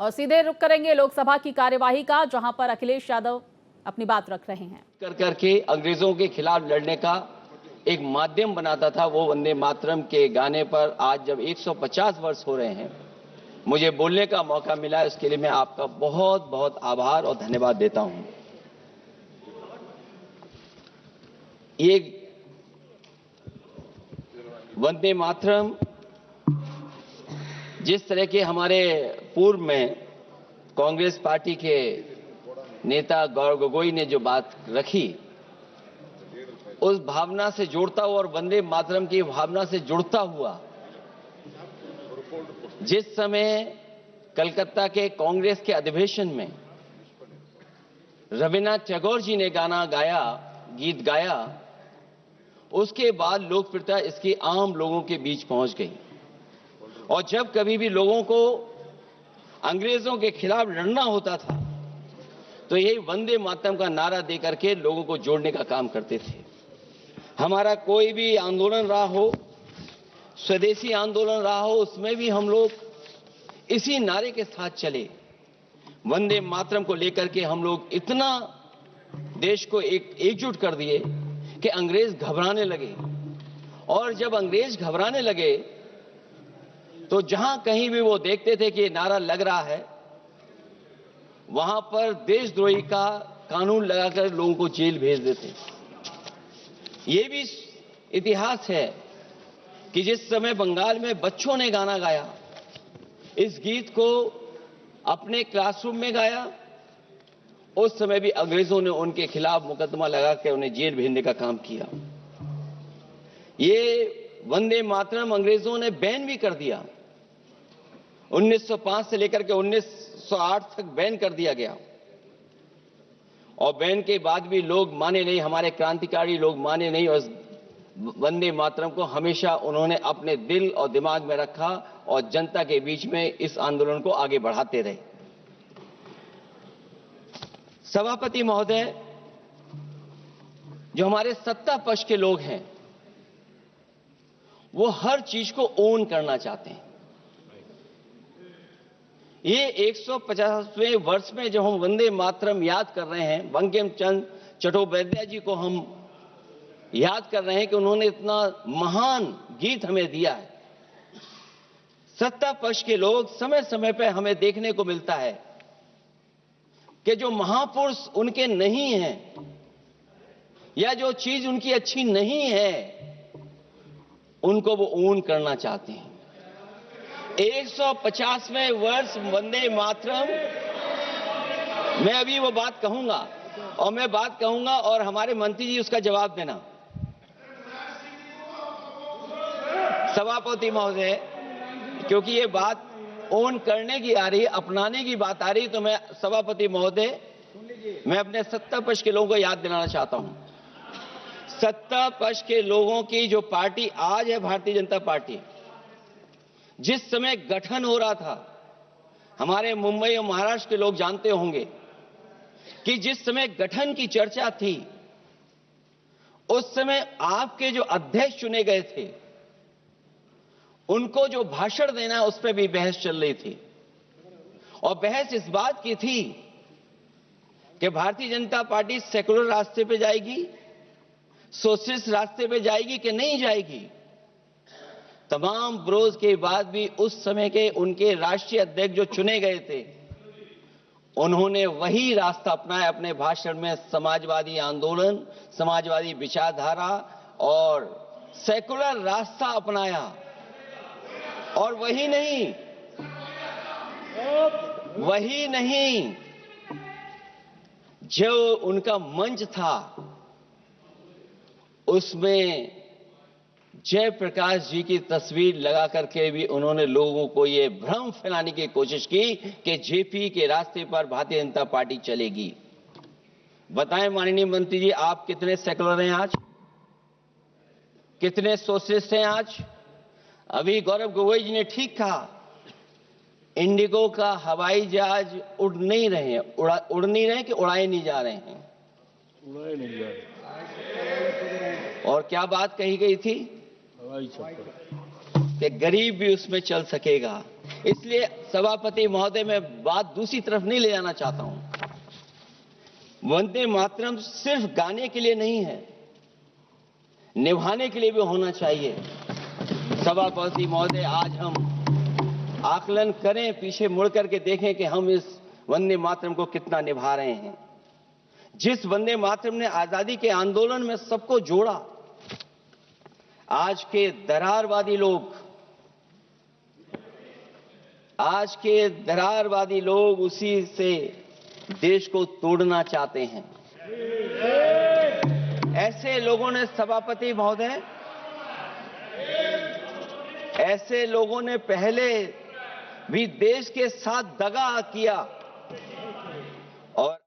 और सीधे रुख करेंगे लोकसभा की कार्यवाही का, जहां पर अखिलेश यादव अपनी बात रख रहे हैं। करके अंग्रेजों के खिलाफ लड़ने का एक माध्यम बनाता था, वो वंदे मातरम के गाने पर आज जब 150 वर्ष हो रहे हैं, मुझे बोलने का मौका मिला। इसके लिए मैं आपका बहुत बहुत आभार और धन्यवाद देता हूं। ये वंदे मातरम जिस तरह के हमारे पूर्व में कांग्रेस पार्टी के नेता गौरव गोगोई ने जो बात रखी, उस भावना से जोड़ता हुआ और वंदे मातरम की भावना से जुड़ता हुआ, जिस समय कलकत्ता के कांग्रेस के अधिवेशन में रविन्द्रनाथ टैगोर जी ने गीत गाया, उसके बाद लोकप्रियता इसकी आम लोगों के बीच पहुंच गई। और जब कभी भी लोगों को अंग्रेजों के खिलाफ लड़ना होता था, तो यही वंदे मातरम का नारा देकर के लोगों को जोड़ने का काम करते थे। हमारा कोई भी आंदोलन रहा हो, स्वदेशी आंदोलन रहा हो, उसमें भी हम लोग इसी नारे के साथ चले। वंदे मातरम को लेकर के हम लोग इतना देश को एकजुट कर दिए कि अंग्रेज घबराने लगे। और जब अंग्रेज घबराने लगे, तो जहां कहीं भी वो देखते थे कि ये नारा लग रहा है, वहां पर देशद्रोही का कानून लगाकर लोगों को जेल भेज देते। ये भी इतिहास है कि जिस समय बंगाल में बच्चों ने गाना गाया, इस गीत को अपने क्लासरूम में गाया, उस समय भी अंग्रेजों ने उनके खिलाफ मुकदमा लगाकर उन्हें जेल भेजने का काम किया। ये वंदे मातरम अंग्रेजों ने बैन भी कर दिया। 1905 से लेकर के 1908 तक बैन कर दिया गया। और बैन के बाद भी लोग माने नहीं, हमारे क्रांतिकारी लोग माने नहीं, और वंदे मातरम को हमेशा उन्होंने अपने दिल और दिमाग में रखा और जनता के बीच में इस आंदोलन को आगे बढ़ाते रहे। सभापति महोदय, जो हमारे सत्ता पक्ष के लोग हैं, वो हर चीज को ओन करना चाहते हैं। ये 150वें वर्ष में जब हम वंदे मातरम याद कर रहे हैं, बंकिम चंद्र चट्टोपाध्याय जी को हम याद कर रहे हैं कि उन्होंने इतना महान गीत हमें दिया है। सत्ता पक्ष के लोग समय समय पर हमें देखने को मिलता है कि जो महापुरुष उनके नहीं हैं या जो चीज उनकी अच्छी नहीं है, उनको वो ओन करना चाहते हैं। 150वें वर्ष वंदे मातरम, मैं अभी वो बात कहूंगा और हमारे मंत्री जी उसका जवाब देना। सभापति महोदय, क्योंकि ये बात ओन करने की आ रही है, अपनाने की बात आ रही, तो मैं सभापति महोदय, मैं अपने सत्ता पक्ष के लोगों को याद दिलाना चाहता हूं। सत्ता पक्ष के लोगों की जो पार्टी आज है, भारतीय जनता पार्टी, जिस समय गठन हो रहा था, हमारे मुंबई और महाराष्ट्र के लोग जानते होंगे कि जिस समय गठन की चर्चा थी, उस समय आपके जो अध्यक्ष चुने गए थे, उनको जो भाषण देना है, उस पर भी बहस चल रही थी। और बहस इस बात की थी कि भारतीय जनता पार्टी सेकुलर रास्ते पे जाएगी, सोशलिस्ट रास्ते पे जाएगी कि नहीं जाएगी। तमाम विरोध के बाद भी उस समय के उनके राष्ट्रीय अध्यक्ष जो चुने गए थे, उन्होंने वही रास्ता अपनाया अपने भाषण में। समाजवादी आंदोलन, समाजवादी विचारधारा और सेकुलर रास्ता अपनाया। और वही नहीं, जो उनका मंच था, उसमें जयप्रकाश जी की तस्वीर लगा करके भी उन्होंने लोगों को ये भ्रम फैलाने की कोशिश की कि जेपी के रास्ते पर भारतीय जनता पार्टी चलेगी। बताएं माननीय मंत्री जी, आप कितने सेकुलर हैं आज, कितने सोशलिस्ट हैं आज? अभी गौरव गोगोई जी ने ठीक कहा, इंडिगो का हवाई जहाज उड़ नहीं रहे हैं, उड़ नहीं रहे कि उड़ाए नहीं जा रहे हैं? उड़ाए नहीं जा रहे। और क्या बात कही गई थी कि गरीब भी उसमें चल सकेगा। इसलिए सभापति महोदय, मैं बात दूसरी तरफ नहीं ले जाना चाहता हूं। वंदे मातरम सिर्फ गाने के लिए नहीं है, निभाने के लिए भी होना चाहिए। सभापति महोदय, आज हम आकलन करें, पीछे मुड़ करके देखें कि हम इस वंदे मातरम को कितना निभा रहे हैं। जिस वंदे मातरम ने आजादी के आंदोलन में सबको जोड़ा, आज के दरारवादी लोग उसी से देश को तोड़ना चाहते हैं। ऐसे लोगों ने, सभापति महोदय, ऐसे लोगों ने पहले भी देश के साथ दगा किया और